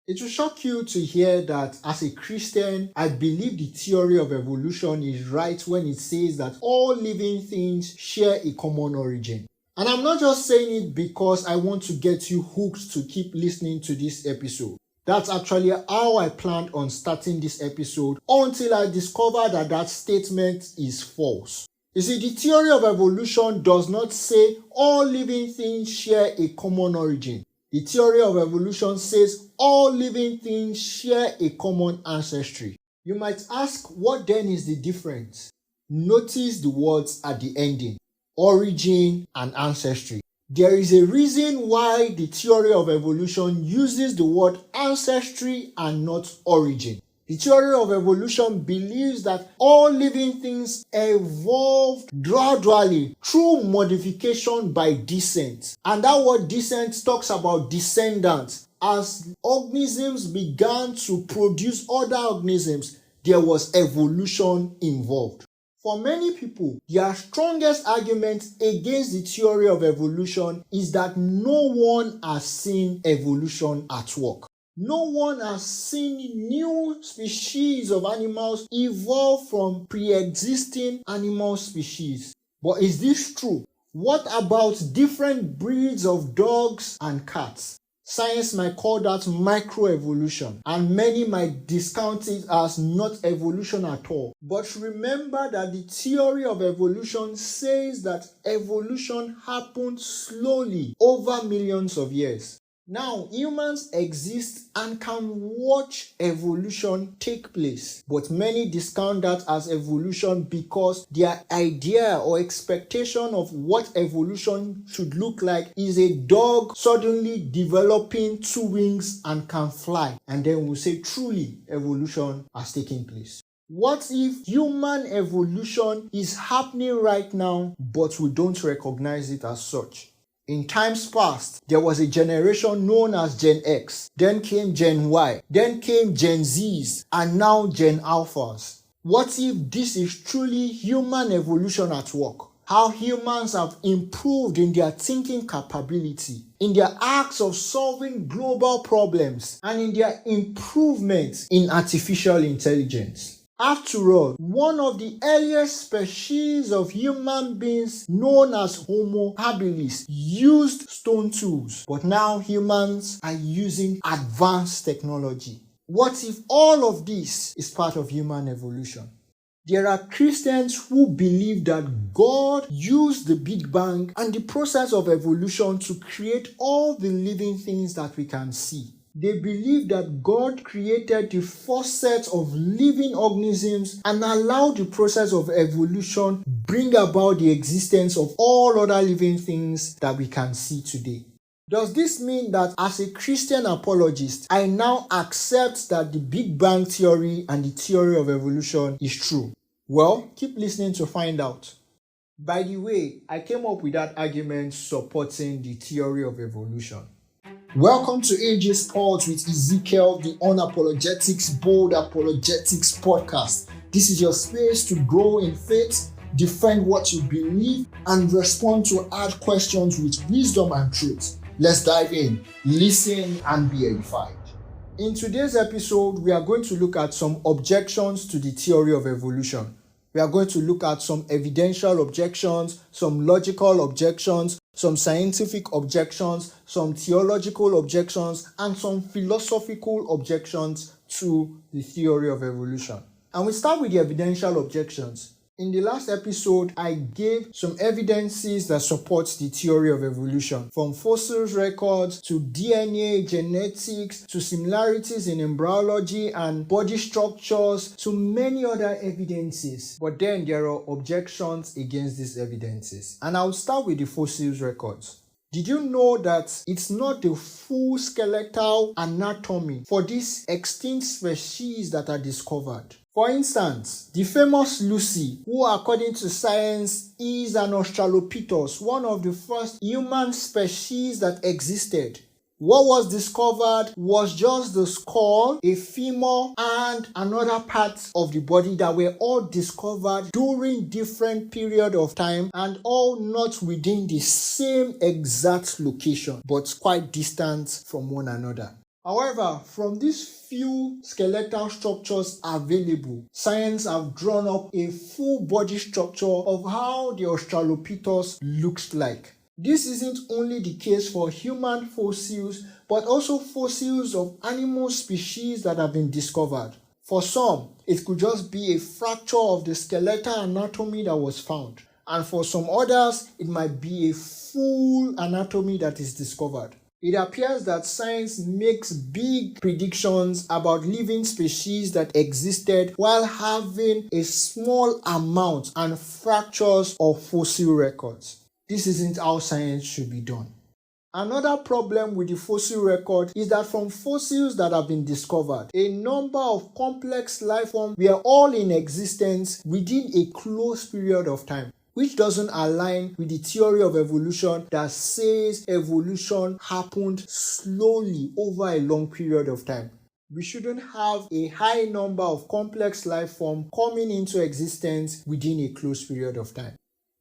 It will shock you to hear that as a Christian, I believe the theory of evolution is right when it says that all living things share a common origin. And I'm not just saying it because I want to get you hooked to keep listening to this episode. That's actually how I planned on starting this episode until I discovered that statement is false. You see, the theory of evolution does not say all living things share a common origin. The theory of evolution says all living things share a common ancestry. You might ask, what then is the difference? Notice the words at the ending: origin and ancestry. There is a reason why the theory of evolution uses the word ancestry and not origin. The theory of evolution believes that all living things evolved gradually through modification by descent. And that word descent talks about descendants. As organisms began to produce other organisms, there was evolution involved. For many people, their strongest argument against the theory of evolution is that no one has seen evolution at work. No one has seen new species of animals evolve from pre-existing animal species. But is this true? What about different breeds of dogs and cats? Science might call that microevolution, and many might discount it as not evolution at all. But remember that the theory of evolution says that evolution happened slowly over millions of years. Now, humans exist and can watch evolution take place, but many discount that as evolution because their idea or expectation of what evolution should look like is a dog suddenly developing 2 wings and can fly, and then we'll say truly evolution has taken place. What if human evolution is happening right now, but we don't recognize it as such? In times past, there was a generation known as Gen X, then came Gen Y, then came Gen Zs, and now Gen Alphas. What if this is truly human evolution at work? How humans have improved in their thinking capability, in their acts of solving global problems, and in their improvements in artificial intelligence. After all, one of the earliest species of human beings known as Homo habilis used stone tools, but now humans are using advanced technology. What if all of this is part of human evolution? There are Christians who believe that God used the Big Bang and the process of evolution to create all the living things that we can see. They believe that God created the first set of living organisms and allowed the process of evolution bring about the existence of all other living things that we can see today. Does this mean that as a Christian apologist, I now accept that the Big Bang theory and the theory of evolution is true? Well, keep listening to find out. By the way, I came up with that argument supporting the theory of evolution. Welcome to AJ Sports with Ezekarel, the Unapologetics Bold Apologetics podcast. This is your space to grow in faith, defend what you believe, and respond to hard questions with wisdom and truth. Let's dive in, listen, and be edified. In today's episode, we are going to look at some objections to the theory of evolution. We are going to look at some evidential objections, some logical objections, some scientific objections, some theological objections, and some philosophical objections to the theory of evolution. And we start with the evidential objections. In the last episode, I gave some evidences that support the theory of evolution, from fossils records to DNA, genetics, to similarities in embryology and body structures, to many other evidences. But then there are objections against these evidences. And I'll start with the fossils records. Did you know that it's not the full skeletal anatomy for these extinct species that are discovered? For instance, the famous Lucy, who according to science is an Australopithecus, one of the first human species that existed. What was discovered was just the skull, a femur, and another part of the body that were all discovered during different periods of time and all not within the same exact location, but quite distant from one another. However, from these few skeletal structures available, science have drawn up a full body structure of how the Australopithecus looks like. This isn't only the case for human fossils, but also fossils of animal species that have been discovered. For some, it could just be a fracture of the skeletal anatomy that was found. And for some others, it might be a full anatomy that is discovered. It appears that science makes big predictions about living species that existed while having a small amount and fractures of fossil records. This isn't how science should be done. Another problem with the fossil record is that from fossils that have been discovered, a number of complex life forms were all in existence within a close period of time, which doesn't align with the theory of evolution that says evolution happened slowly over a long period of time. We shouldn't have a high number of complex life forms coming into existence within a close period of time.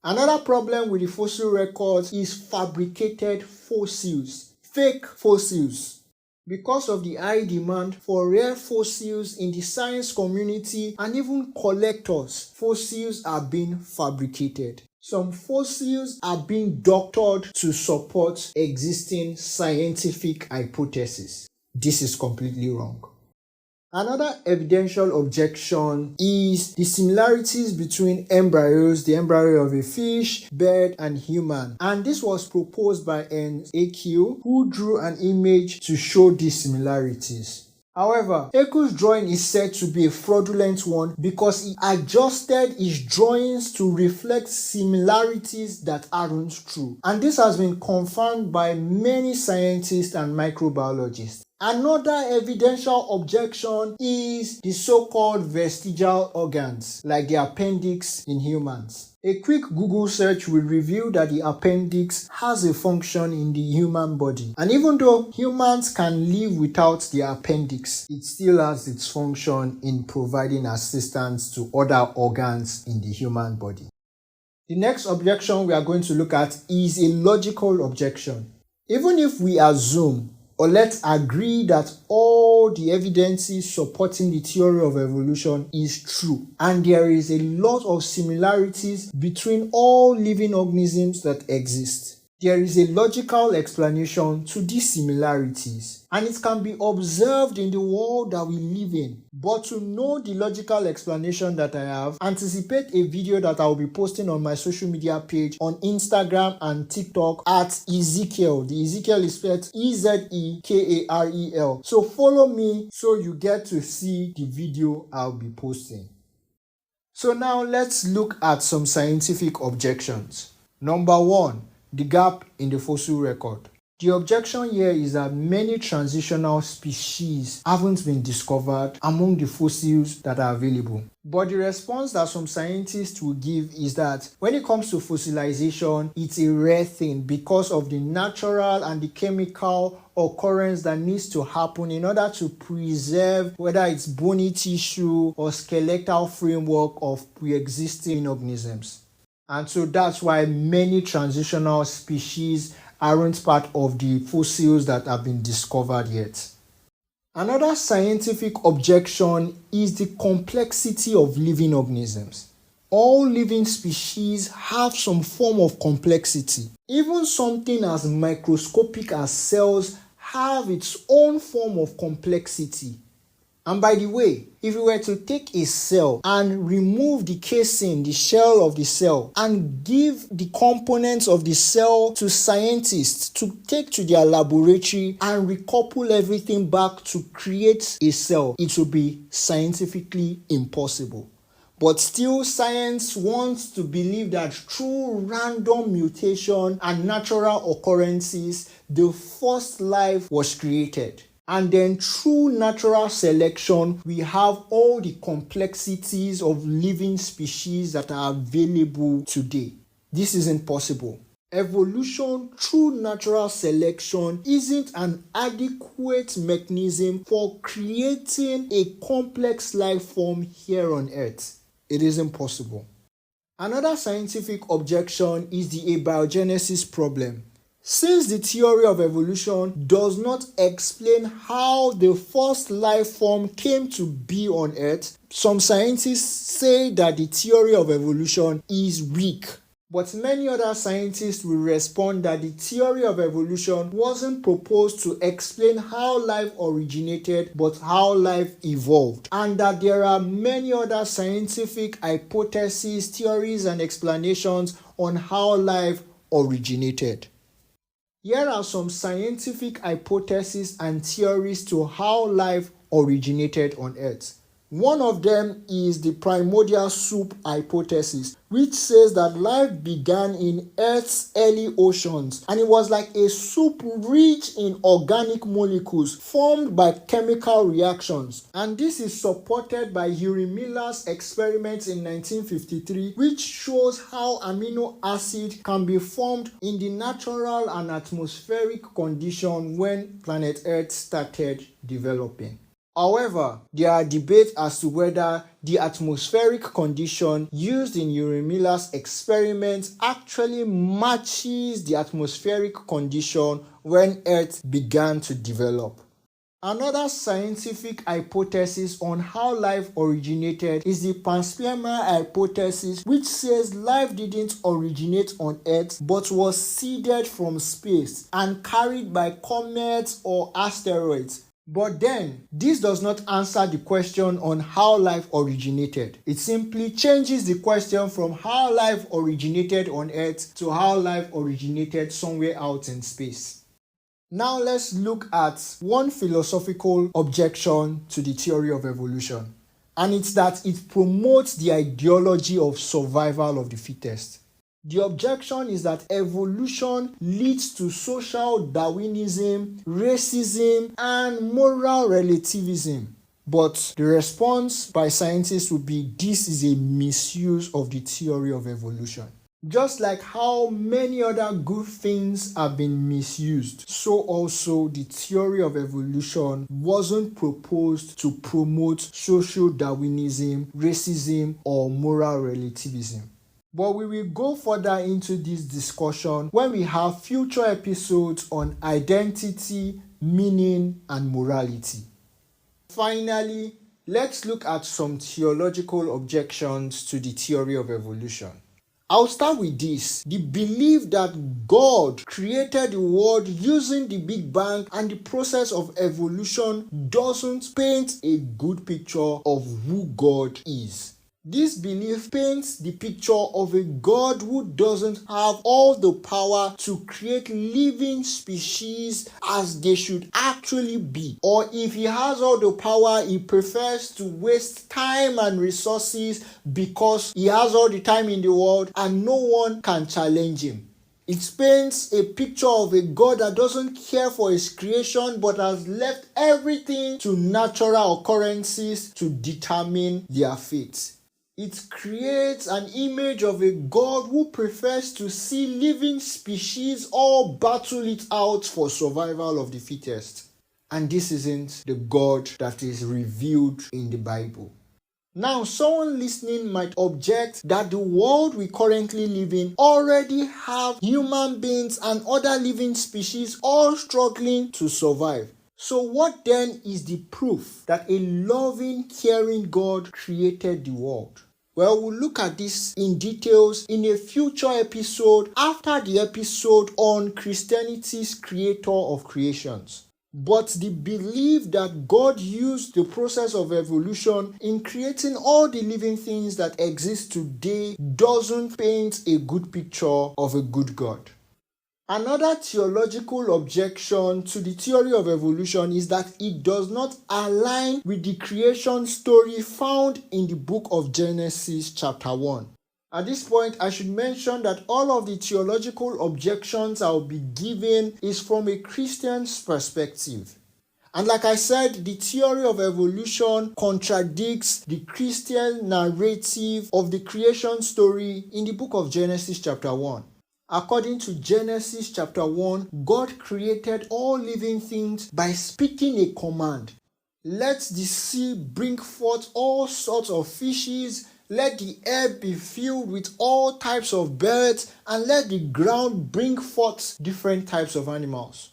Another problem with the fossil records is fabricated fossils, fake fossils. Because of the high demand for rare fossils in the science community and even collectors, fossils are being fabricated. Some fossils are being doctored to support existing scientific hypotheses. This is completely wrong. Another evidential objection is the similarities between embryos, the embryo of a fish, bird, and human. And this was proposed by Ezekarel, who drew an image to show these similarities. However, Ezekarel's drawing is said to be a fraudulent one because he adjusted his drawings to reflect similarities that aren't true. And this has been confirmed by many scientists and microbiologists. Another evidential objection is the so-called vestigial organs, like the appendix in humans. A quick Google search will reveal that the appendix has a function in the human body. And even though humans can live without the appendix, it still has its function in providing assistance to other organs in the human body. The next objection we are going to look at is a logical objection. Even if we assume or let's agree that all the evidences supporting the theory of evolution is true, and there is a lot of similarities between all living organisms that exist. There is a logical explanation to these similarities, and it can be observed in the world that we live in. But to know the logical explanation that I have, anticipate a video that I will be posting on my social media page on Instagram and TikTok at Ezekarel. The Ezekarel is spelled Ezekarel. So follow me so you get to see the video I'll be posting. So now let's look at some scientific objections. Number 1. The gap in the fossil record. The objection here is that many transitional species haven't been discovered among the fossils that are available. But the response that some scientists will give is that when it comes to fossilization, it's a rare thing because of the natural and the chemical occurrence that needs to happen in order to preserve whether it's bony tissue or skeletal framework of pre-existing organisms. And so that's why many transitional species aren't part of the fossils that have been discovered yet. Another scientific objection is the complexity of living organisms. All living species have some form of complexity. Even something as microscopic as cells have its own form of complexity. And by the way, if you were to take a cell and remove the casing, the shell of the cell, and give the components of the cell to scientists to take to their laboratory and recouple everything back to create a cell, it would be scientifically impossible. But still, science wants to believe that through random mutation and natural occurrences, the first life was created. And then through natural selection, we have all the complexities of living species that are available today. This isn't possible. Evolution through natural selection isn't an adequate mechanism for creating a complex life form here on Earth. It isn't possible. Another scientific objection is the abiogenesis problem. Since the theory of evolution does not explain how the first life form came to be on Earth, some scientists say that the theory of evolution is weak. But many other scientists will respond that the theory of evolution wasn't proposed to explain how life originated, but how life evolved, and that there are many other scientific hypotheses, theories, and explanations on how life originated. Here are some scientific hypotheses and theories to how life originated on Earth. One of them is the primordial soup hypothesis, which says that life began in Earth's early oceans, and it was like a soup rich in organic molecules formed by chemical reactions. And this is supported by Henry Miller's experiments in 1953, which shows how amino acid can be formed in the natural and atmospheric condition when planet Earth started developing. However, there are debates as to whether the atmospheric condition used in Henry Miller's experiments actually matches the atmospheric condition when Earth began to develop. Another scientific hypothesis on how life originated is the panspermia hypothesis, which says life didn't originate on Earth but was seeded from space and carried by comets or asteroids. But then, this does not answer the question on how life originated. It simply changes the question from how life originated on Earth to how life originated somewhere out in space. Now let's look at one philosophical objection to the theory of evolution, and it's that it promotes the ideology of survival of the fittest. The objection is that evolution leads to social Darwinism, racism, and moral relativism. But the response by scientists would be this is a misuse of the theory of evolution. Just like how many other good things have been misused, so also the theory of evolution wasn't proposed to promote social Darwinism, racism, or moral relativism. But we will go further into this discussion when we have future episodes on identity, meaning, and morality. Finally, let's look at some theological objections to the theory of evolution. I'll start with this: the belief that God created the world using the Big Bang and the process of evolution doesn't paint a good picture of who God is. This belief paints the picture of a God who doesn't have all the power to create living species as they should actually be. Or if he has all the power, he prefers to waste time and resources because he has all the time in the world and no one can challenge him. It paints a picture of a God that doesn't care for his creation but has left everything to natural occurrences to determine their fate. It creates an image of a God who prefers to see living species all battle it out for survival of the fittest. And this isn't the God that is revealed in the Bible. Now, someone listening might object that the world we currently live in already have human beings and other living species all struggling to survive. So what then is the proof that a loving, caring God created the world? Well, we'll look at this in details in a future episode after the episode on Christianity's creator of creations. But the belief that God used the process of evolution in creating all the living things that exist today doesn't paint a good picture of a good God. Another theological objection to the theory of evolution is that it does not align with the creation story found in the book of Genesis chapter 1. At this point, I should mention that all of the theological objections I'll be giving is from a Christian's perspective. And like I said, the theory of evolution contradicts the Christian narrative of the creation story in the book of Genesis chapter 1. According to Genesis chapter 1, God created all living things by speaking a command. Let the sea bring forth all sorts of fishes, let the air be filled with all types of birds, and let the ground bring forth different types of animals.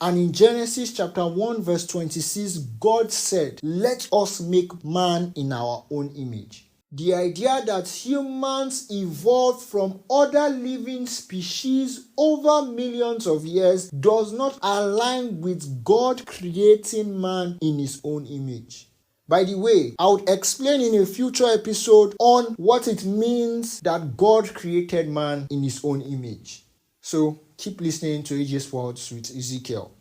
And in Genesis chapter 1 verse 26, God said, let us make man in our own image. The idea that humans evolved from other living species over millions of years does not align with God creating man in his own image. By the way, I would explain in a future episode on what it means that God created man in his own image. So keep listening to AJ's Words with Ezekiel.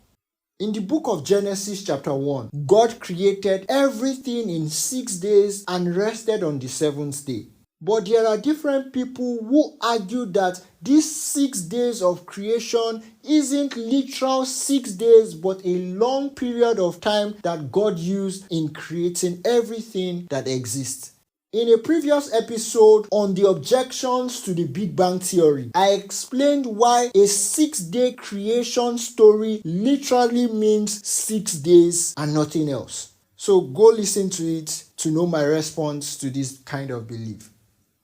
In the book of Genesis chapter 1, God created everything in 6 days and rested on the 7th day. But there are different people who argue that these 6 days of creation isn't literal 6 days, but a long period of time that God used in creating everything that exists. In a previous episode on the objections to the Big Bang Theory, I explained why a 6-day creation story literally means 6 days and nothing else. So go listen to it to know my response to this kind of belief.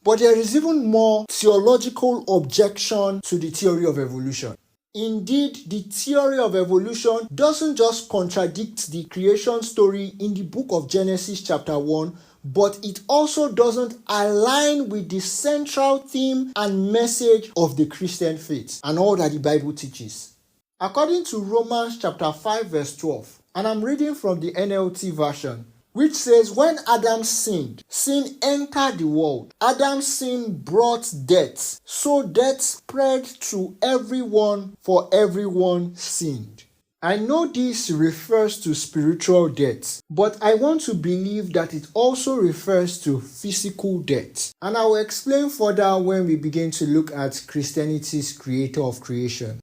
But there is even more theological objection to the theory of evolution. Indeed, the theory of evolution doesn't just contradict the creation story in the book of Genesis chapter 1, but it also doesn't align with the central theme and message of the Christian faith and all that the Bible teaches. According to Romans chapter 5 verse 12, and I'm reading from the NLT version, which says, when Adam sinned, sin entered the world. Adam's sin brought death, so death spread to everyone, for everyone sinned. I know this refers to spiritual death, but I want to believe that it also refers to physical death. And I will explain further when we begin to look at Christianity's creator of creation.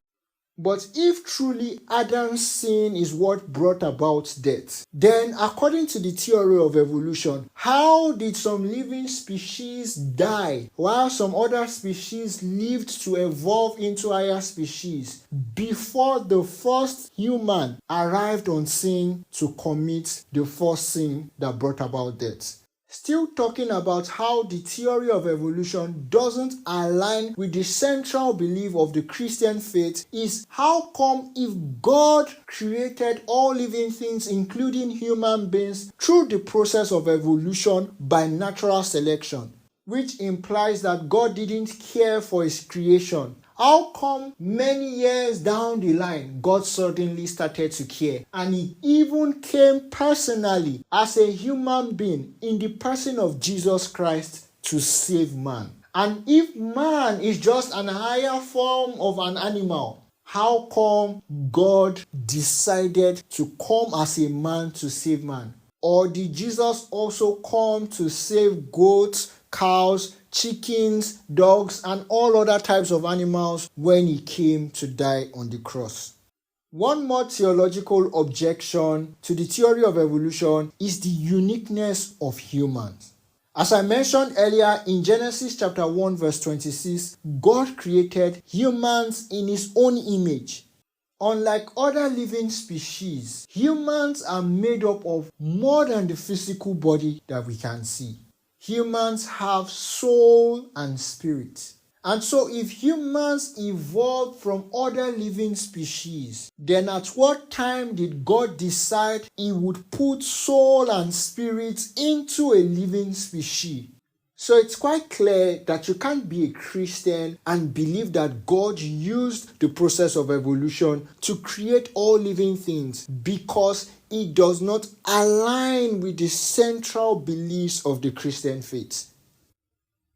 But if truly Adam's sin is what brought about death, then according to the theory of evolution, how did some living species die while some other species lived to evolve into higher species before the first human arrived on scene to commit the first sin that brought about death? Still talking about how the theory of evolution doesn't align with the central belief of the Christian faith is how come if God created all living things including human beings through the process of evolution by natural selection, which implies that God didn't care for his creation, how come many years down the line, God suddenly started to care? And he even came personally as a human being in the person of Jesus Christ to save man. And if man is just an higher form of an animal, how come God decided to come as a man to save man? Or did Jesus also come to save goats, cows, chickens, dogs, and all other types of animals when he came to die on the cross? One more theological objection to the theory of evolution is the uniqueness of humans. As I mentioned earlier, in Genesis chapter 1 verse 26, God created humans in his own image. Unlike other living species, humans are made up of more than the physical body that we can see. Humans have soul and spirit. And so if humans evolved from other living species, then at what time did God decide he would put soul and spirit into a living species? So it's quite clear that you can't be a Christian and believe that God used the process of evolution to create all living things because it does not align with the central beliefs of the Christian faith.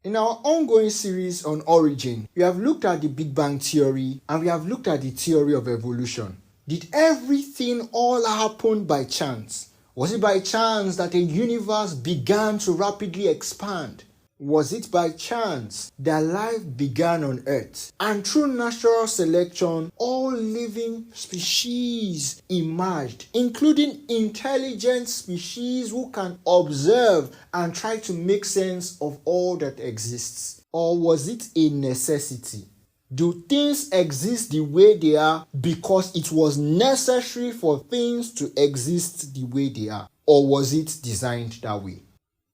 In our ongoing series on origin, we have looked at the Big Bang Theory and we have looked at the theory of evolution. Did everything all happen by chance? Was it by chance that a universe began to rapidly expand? Was it by chance that life began on Earth? And through natural selection, all living species emerged, including intelligent species who can observe and try to make sense of all that exists. Or was it a necessity? Do things exist the way they are because it was necessary for things to exist the way they are? Or was it designed that way?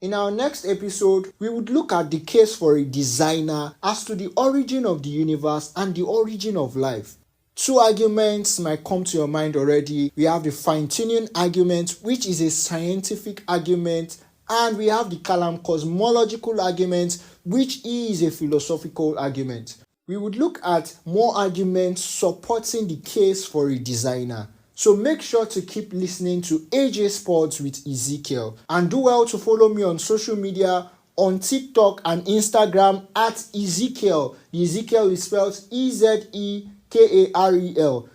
In our next episode, we would look at the case for a designer as to the origin of the universe and the origin of life. Two arguments might come to your mind already. We have the fine-tuning argument, which is a scientific argument, and we have the Kalam cosmological argument, which is a philosophical argument. We would look at more arguments supporting the case for a designer. So make sure to keep listening to AJ Sports with Ezekarel, and do well to follow me on social media on TikTok and Instagram at Ezekarel. Ezekarel is spelled Ezekarel.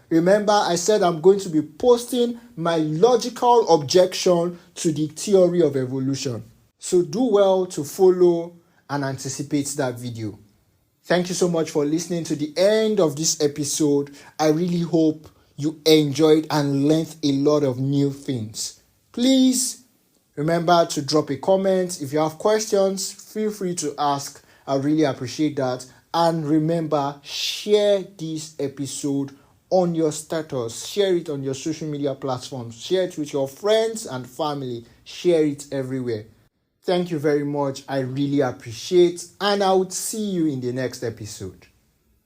Remember, I said I'm going to be posting my logical objection to the theory of evolution. So do well to follow and anticipate that video. Thank you so much for listening to the end of this episode. I really hope you enjoyed and learned a lot of new things. Please remember to drop a comment. If you have questions, feel free to ask. I really appreciate that. And remember, share this episode on your status. Share it on your social media platforms. Share it with your friends and family. Share it everywhere. Thank you very much. I really appreciate, and I would see you in the next episode.